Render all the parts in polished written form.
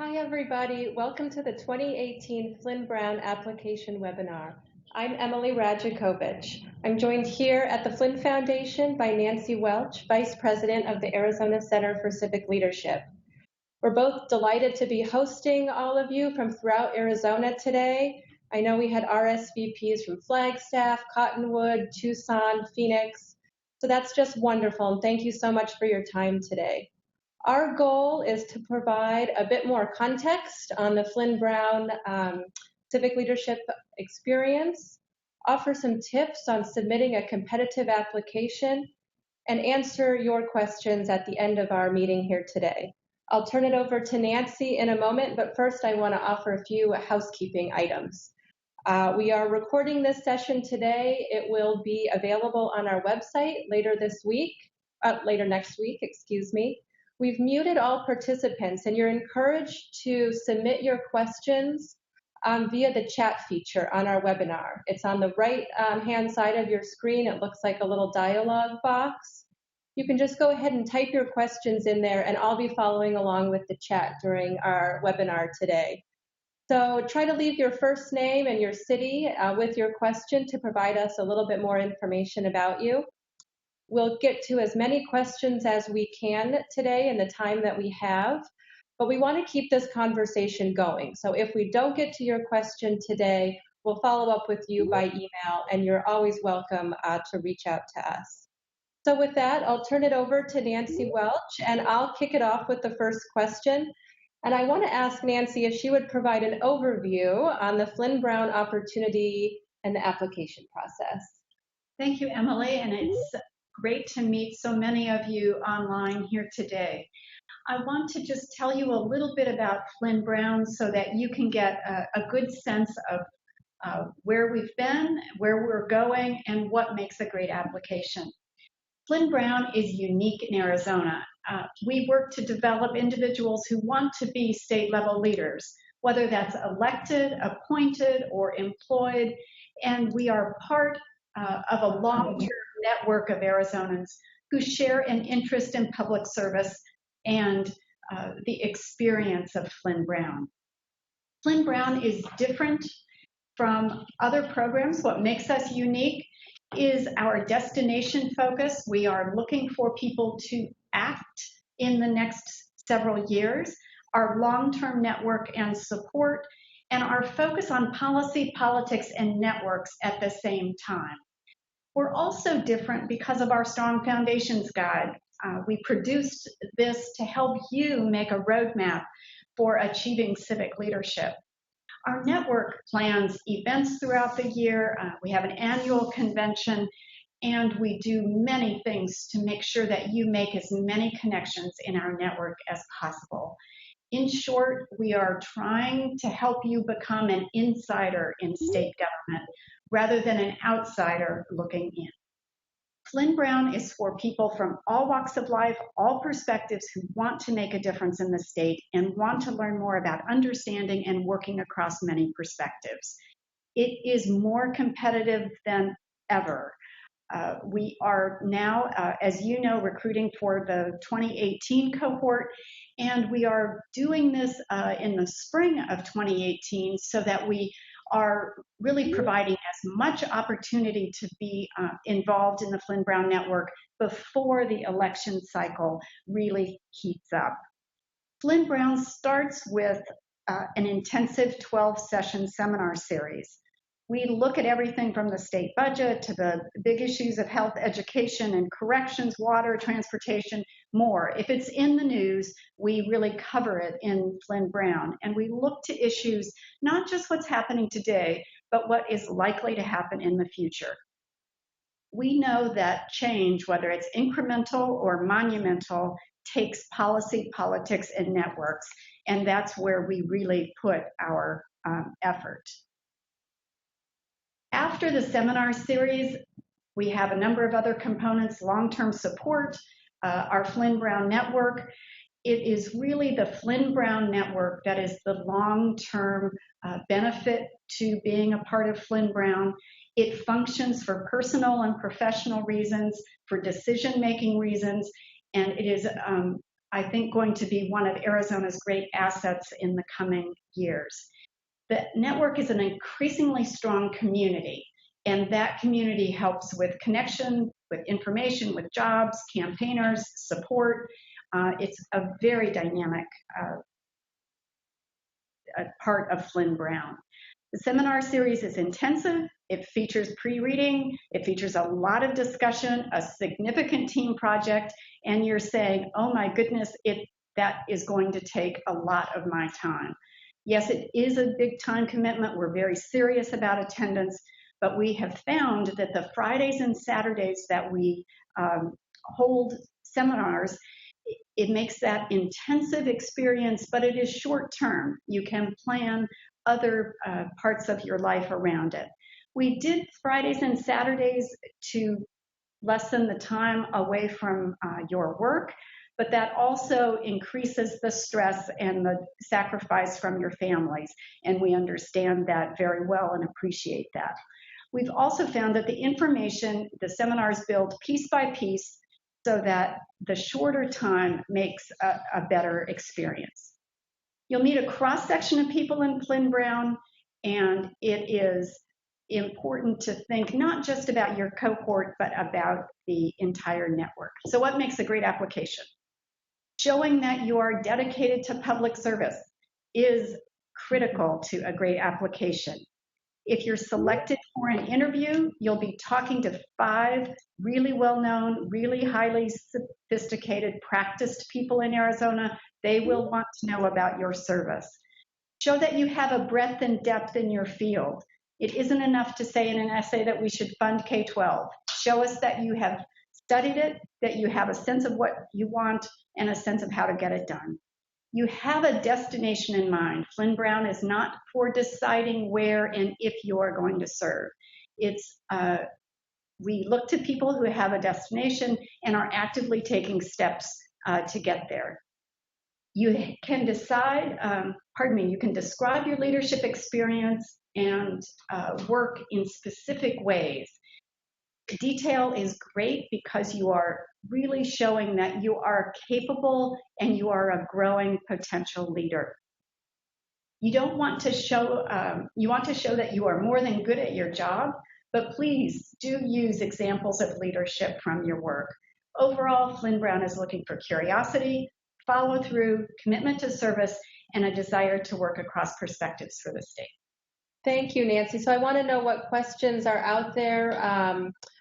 Hi, everybody. Welcome to the 2018 Flinn-Brown application webinar. I'm Emily Rajakovich. I'm joined here at the Flinn Foundation by Nancy Welch, Vice President of the Arizona Center for Civic Leadership. We're both delighted to be hosting all of you from throughout Arizona today. I know we had RSVPs from Flagstaff, Cottonwood, Tucson, Phoenix. So that's just wonderful, and thank you so much for your time today. Our goal is to provide a bit more context on the Flinn-Brown civic leadership experience, offer some tips on submitting a competitive application, and answer your questions at the end of our meeting here today. I'll turn it over to Nancy in a moment, but first I want to offer a few housekeeping items. We are recording this session today. It will be available on our website later next week, excuse me. We've muted all participants, and you're encouraged to submit your questions via the chat feature on our webinar. It's on the right-hand side of your screen. It looks like a little dialog box. You can just go ahead and type your questions in there, and I'll be following along with the chat during our webinar today. So try to leave your first name and your city with your question to provide us a little bit more information about you. We'll get to as many questions as we can today in the time that we have, but we want to keep this conversation going. So if we don't get to your question today, we'll follow up with you by email, and you're always welcome to reach out to us. So with that, I'll turn it over to Nancy Welch, and I'll kick it off with the first question. And I want to ask Nancy if she would provide an overview on the Flinn-Brown opportunity and the application process. Thank you, Emily, and it's great to meet so many of you online here today. I want to just tell you a little bit about Flinn-Brown so that you can get a good sense of where we've been, where we're going, and what makes a great application. Flinn-Brown is unique in Arizona. We work to develop individuals who want to be state-level leaders, whether that's elected, appointed, or employed, and we are part of a long-term network of Arizonans who share an interest in public service and the experience of Flinn-Brown. Flinn-Brown is different from other programs. What makes us unique is our destination focus. We are looking for people to act in the next several years, our long-term network and support, and our focus on policy, politics, and networks at the same time. We're also different because of our Strong Foundations Guide. We produced this to help you make a roadmap for achieving civic leadership. Our network plans events throughout the year. We have an annual convention, and we do many things to make sure that you make as many connections in our network as possible. In short, we are trying to help you become an insider in state government rather than an outsider looking in. Flinn-Brown is for people from all walks of life, all perspectives, who want to make a difference in the state and want to learn more about understanding and working across many perspectives. It is more competitive than ever. We are now, as you know, recruiting for the 2018 cohort, and we are doing this in the spring of 2018 so that we are really providing as much opportunity to be involved in the Flinn-Brown network before the election cycle really heats up. Flinn-Brown starts with an intensive 12-session seminar series. We look at everything from the state budget to the big issues of health, education, and corrections, water, transportation, more. If it's in the news, we really cover it in Flinn-Brown. And we look to issues, not just what's happening today, but what is likely to happen in the future. We know that change, whether it's incremental or monumental, takes policy, politics, and networks. And that's where we really put our effort. After the seminar series, we have a number of other components: long-term support, our Flinn-Brown network. It is really the Flinn-Brown network that is the long-term benefit to being a part of Flinn-Brown. It functions for personal and professional reasons, for decision-making reasons, and it is I think, going to be one of Arizona's great assets in the coming years. The network is an increasingly strong community, and that community helps with connection, with information, with jobs, campaigners, support. It's a very dynamic part of Flinn-Brown. The seminar series is intensive. It features pre-reading. It features a lot of discussion, a significant team project, and you're saying, oh my goodness, that is going to take a lot of my time. Yes, it is a big time commitment. We're very serious about attendance, but we have found that the Fridays and Saturdays that we hold seminars, it makes that intensive experience, but it is short term. You can plan other parts of your life around it. We did Fridays and Saturdays to lessen the time away from your work, but that also increases the stress and the sacrifice from your families, and we understand that very well and appreciate that. We've also found that the information, the seminars build piece by piece so that the shorter time makes a better experience. You'll meet a cross-section of people in Flinn-Brown, and it is important to think not just about your cohort, but about the entire network. So what makes a great application? Showing that you are dedicated to public service is critical to a great application. If you're selected for an interview, you'll be talking to 5 really well-known, really highly sophisticated, practiced people in Arizona. They will want to know about your service. Show that you have a breadth and depth in your field. It isn't enough to say in an essay that we should fund K-12. Show us that you have studied it, that you have a sense of what you want and a sense of how to get it done. You have a destination in mind. Flinn-Brown is not for deciding where and if you are going to serve. We look to people who have a destination and are actively taking steps to get there. You can you can describe your leadership experience and work in specific ways. Detail is great because you are really showing that you are capable and you are a growing potential leader. You don't want to show, you want to show that you are more than good at your job, but please do use examples of leadership from your work. Overall, Flinn-Brown is looking for curiosity, follow through, commitment to service, and a desire to work across perspectives for the state. Thank you, Nancy. So I want to know what questions are out there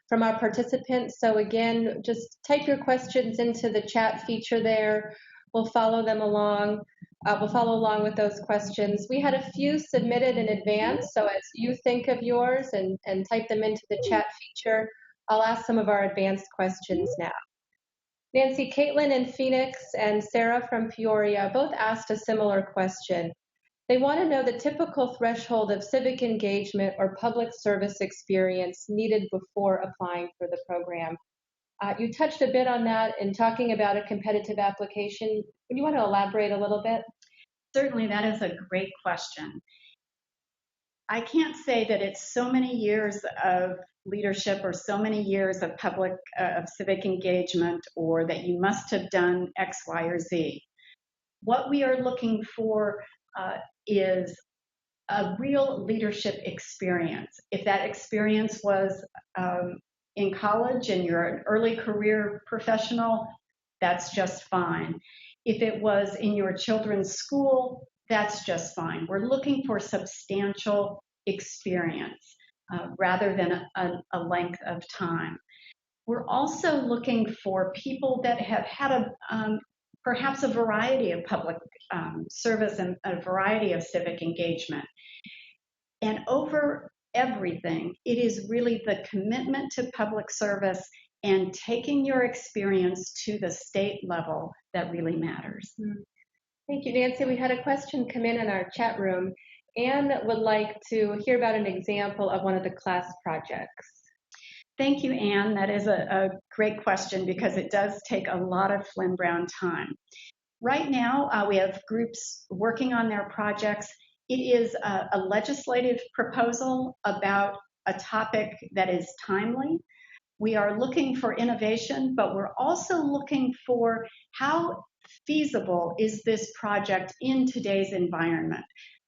from our participants. So again, just type your questions into the chat feature there. We'll follow them along. We'll follow along with those questions. We had a few submitted in advance, so as you think of yours and type them into the chat feature, I'll ask some of our advanced questions now. Nancy, Caitlin in Phoenix and Sarah from Peoria both asked a similar question. They want to know the typical threshold of civic engagement or public service experience needed before applying for the program. You touched a bit on that in talking about a competitive application. Would you want to elaborate a little bit? Certainly, that is a great question. I can't say that it's so many years of leadership or so many years of civic engagement, or that you must have done X, Y, or Z. What we are looking for is a real leadership experience. If that experience was in college and you're an early career professional, that's just fine. If it was in your children's school, that's just fine. We're looking for substantial experience rather than a length of time. We're also looking for people that have had perhaps a variety of public service and a variety of civic engagement. And over everything, it is really the commitment to public service and taking your experience to the state level that really matters. Thank you, Nancy. We had a question come in our chat room. Anne would like to hear about an example of one of the class projects. Thank you, Anne. That is a great question because it does take a lot of Flinn-Brown time. Right now, we have groups working on their projects. It is a legislative proposal about a topic that is timely. We are looking for innovation, but we're also looking for how feasible is this project in today's environment?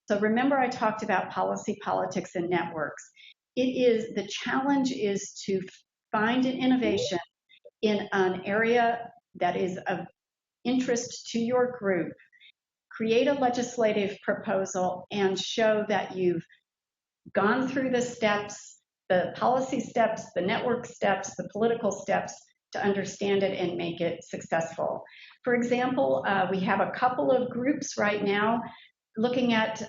So remember I talked about policy, politics, and networks. The challenge is to find an innovation in an area that is of interest to your group, create a legislative proposal, and show that you've gone through the steps, the policy steps, the network steps, the political steps to understand it and make it successful. For example, we have a couple of groups right now looking at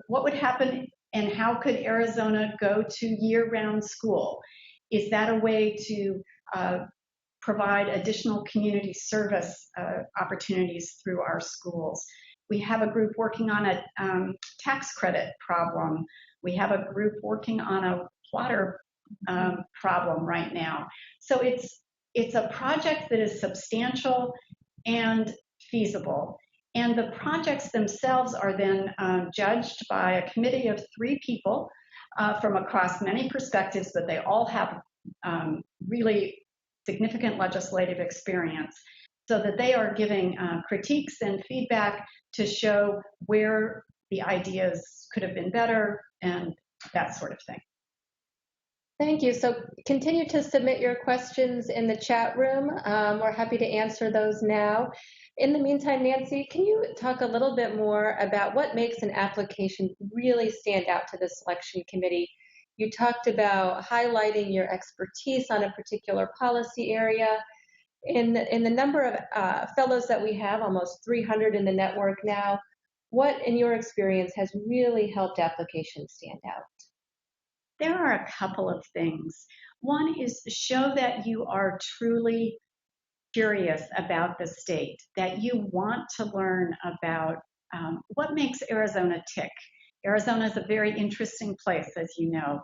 what would happen and how could Arizona go to year-round school. Is that a way to provide additional community service opportunities through our schools? We have a group working on a tax credit problem. We have a group working on a water problem right now. So it's a project that is substantial and feasible. And the projects themselves are then judged by a committee of 3 people from across many perspectives, but they all have really significant legislative experience, so that they are giving critiques and feedback to show where the ideas could have been better and that sort of thing. Thank you. So continue to submit your questions in the chat room. We're happy to answer those now. In the meantime, Nancy, can you talk a little bit more about what makes an application really stand out to the selection committee? You talked about highlighting your expertise on a particular policy area. In the number of fellows that we have, almost 300 in the network now, what in your experience has really helped applications stand out? There are a couple of things. One is show that you are truly curious about the state, that you want to learn about what makes Arizona tick. Arizona is a very interesting place, as you know.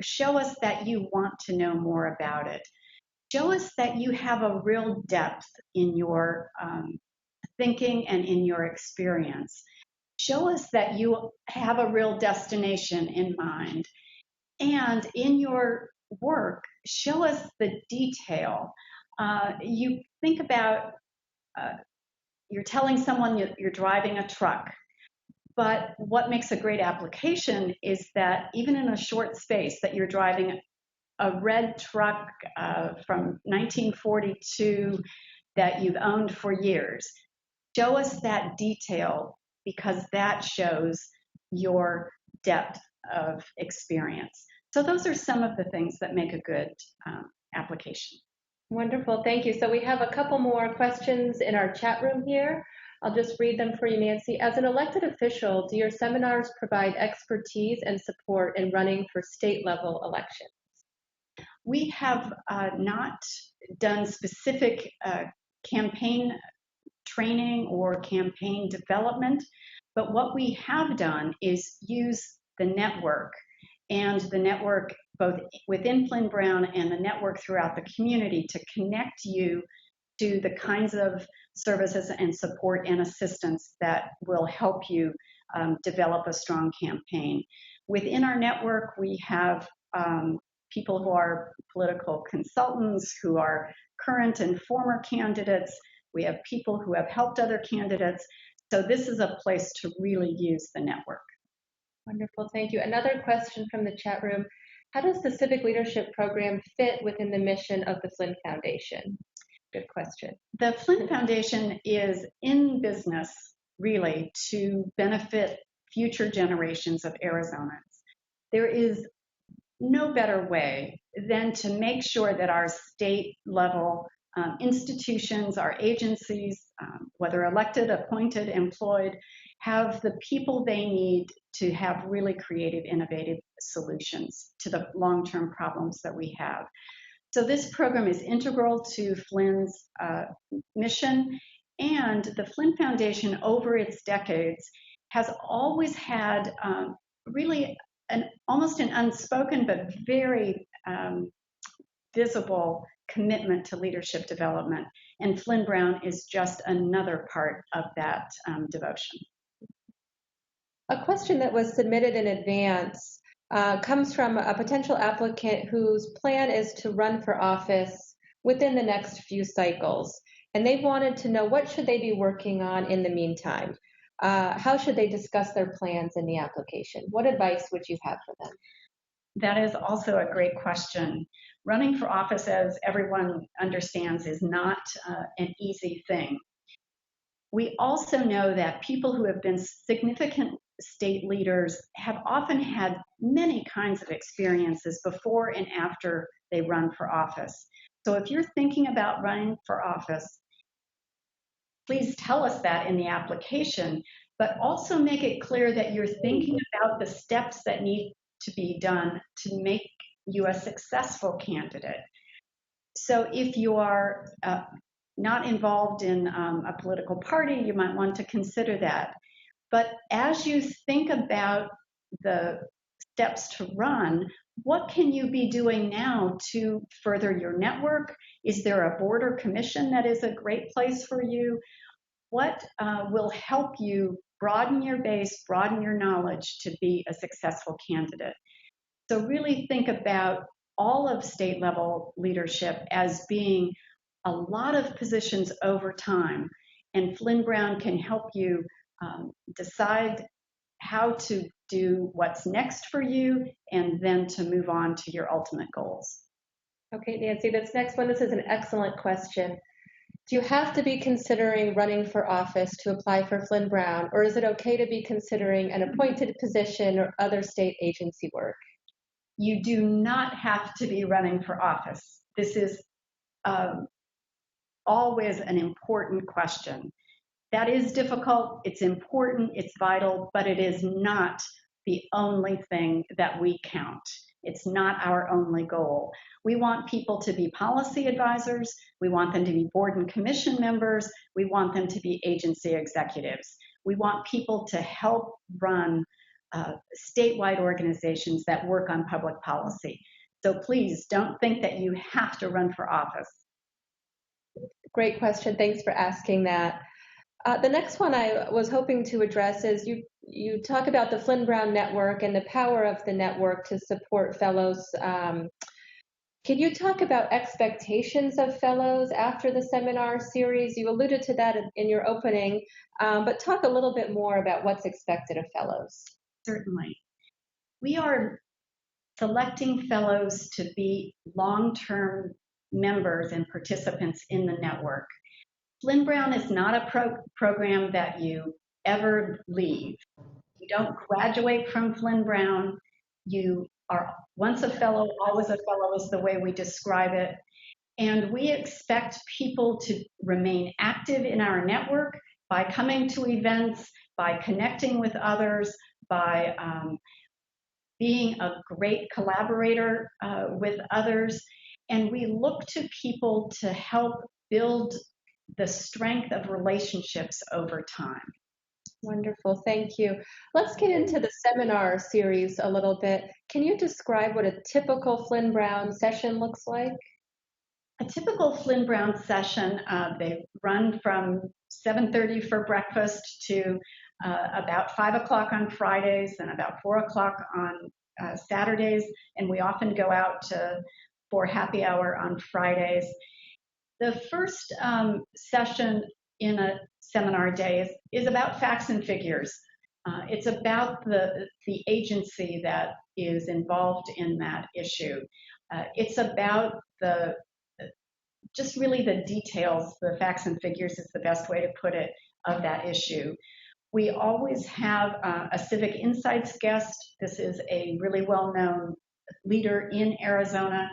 Show us that you want to know more about it. Show us that you have a real depth in your thinking and in your experience. Show us that you have a real destination in mind. And in your work, show us the detail. You think about, you're telling someone you're driving a truck, but what makes a great application is that even in a short space that you're driving a red truck from 1942 that you've owned for years. Show us that detail, because that shows your depth of experience. So those are some of the things that make a good application. Wonderful, thank you. So we have a couple more questions in our chat room here. I'll just read them for you, Nancy. As an elected official, do your seminars provide expertise and support in running for state-level elections? We have not done specific campaign training or campaign development, but what we have done is use the network, and the network both within Flinn-Brown and the network throughout the community to connect you to the kinds of services and support and assistance that will help you develop a strong campaign. Within our network, we have people who are political consultants, who are current and former candidates. We have people who have helped other candidates. So this is a place to really use the network. Wonderful, thank you. Another question from the chat room. How does the Civic Leadership Program fit within the mission of the Flinn Foundation? Good question. The Flinn Foundation is in business, really, to benefit future generations of Arizonans. There is no better way than to make sure that our state level institutions, our agencies, whether elected, appointed, employed, have the people they need to have really creative, innovative solutions to the long-term problems that we have. So this program is integral to Flynn's mission, and the Flinn Foundation over its decades has always had really almost an unspoken but very visible commitment to leadership development, and Flinn-Brown is just another part of that devotion. A question that was submitted in advance comes from a potential applicant whose plan is to run for office within the next few cycles. and they wanted to know what should they be working on in the meantime. How should they discuss their plans in the application? What advice would you have for them? That is also a great question. Running for office, as everyone understands, is not an easy thing. We also know that people who have been significant state leaders have often had many kinds of experiences before and after they run for office. So if you're thinking about running for office, please tell us that in the application, but also make it clear that you're thinking about the steps that need to be done to make you a successful candidate. So if you are not involved in a political party, you might want to consider that. But as you think about the steps to run, what can you be doing now to further your network? Is there a board or commission that is a great place for you? What will help you broaden your base, broaden your knowledge to be a successful candidate? So really think about all of state level leadership as being a lot of positions over time. And Flinn-Brown can help you decide how to do what's next for you and then to move on to your ultimate goals. Okay, Nancy, this next one, this is an excellent question. Do you have to be considering running for office to apply for Flinn-Brown, or is it okay to be considering an appointed position or other state agency work? You do not have to be running for office. This is always an important question. That is difficult, it's important, it's vital, but it is not the only thing that we count. It's not our only goal. We want people to be policy advisors, we want them to be board and commission members, we want them to be agency executives. We want people to help run statewide organizations that work on public policy. So please don't think that you have to run for office. Great question, thanks for asking that. The next one I was hoping to address is you talk about the Flinn-Brown network and the power of the network to support fellows. Can you talk about expectations of fellows after the seminar series? You alluded to that in your opening, but talk a little bit more about what's expected of fellows. Certainly. We are selecting fellows to be long-term members and participants in the network. Flinn-Brown is not a program that you ever leave. You don't graduate from Flinn-Brown. You are once a fellow, always a fellow is the way we describe it. And we expect people to remain active in our network by coming to events, by connecting with others, by being a great collaborator with others. And we look to people to help build the strength of relationships over time. Wonderful, thank you. Let's get into the seminar series a little bit. Can you describe what a typical Flinn-Brown session looks like? A typical Flinn-Brown session, they run from 7:30 for breakfast to about 5 o'clock on Fridays and about 4 o'clock on Saturdays, and we often go out for happy hour on Fridays. The first session in a seminar day is about facts and figures. It's about the agency that is involved in that issue. It's about just really the details, the facts and figures is the best way to put it, of that issue. We always have a Civic Insights guest. This is a really well-known leader in Arizona,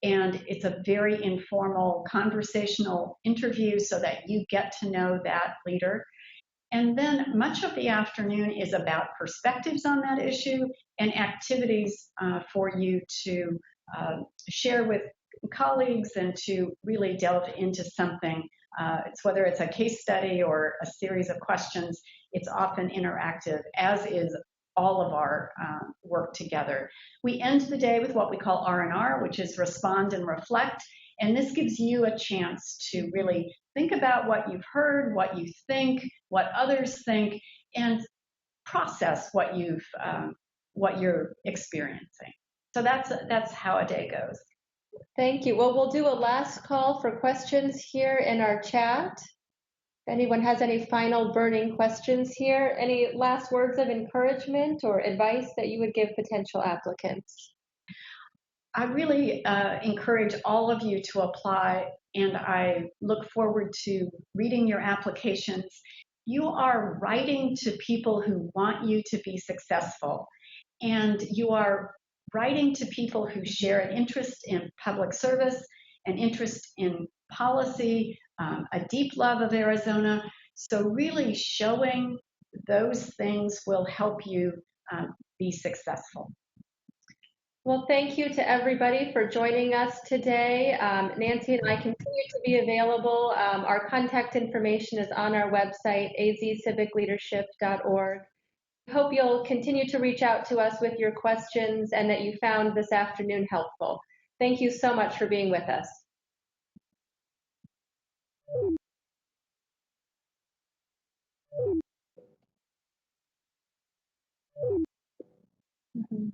and it's a very informal conversational interview so that you get to know that leader. And then much of the afternoon is about perspectives on that issue and activities for you to share with colleagues and to really delve into something. Whether it's a case study or a series of questions, it's often interactive, as is all of our work together. We end the day with what we call R&R, which is respond and reflect. And this gives you a chance to really think about what you've heard, what you think, what others think, and process what you're experiencing. So that's how a day goes. Thank you. Well, we'll do a last call for questions here in our chat. If anyone has any final burning questions here, any last words of encouragement or advice that you would give potential applicants? I really encourage all of you to apply, and I look forward to reading your applications. You are writing to people who want you to be successful, and you are writing to people who share an interest in public service, an interest in policy, a deep love of Arizona. So really showing those things will help you be successful. Well, thank you to everybody for joining us today. Nancy and I continue to be available. Our contact information is on our website, azcivicleadership.org. I hope you'll continue to reach out to us with your questions and that you found this afternoon helpful. Thank you so much for being with us. Mhm.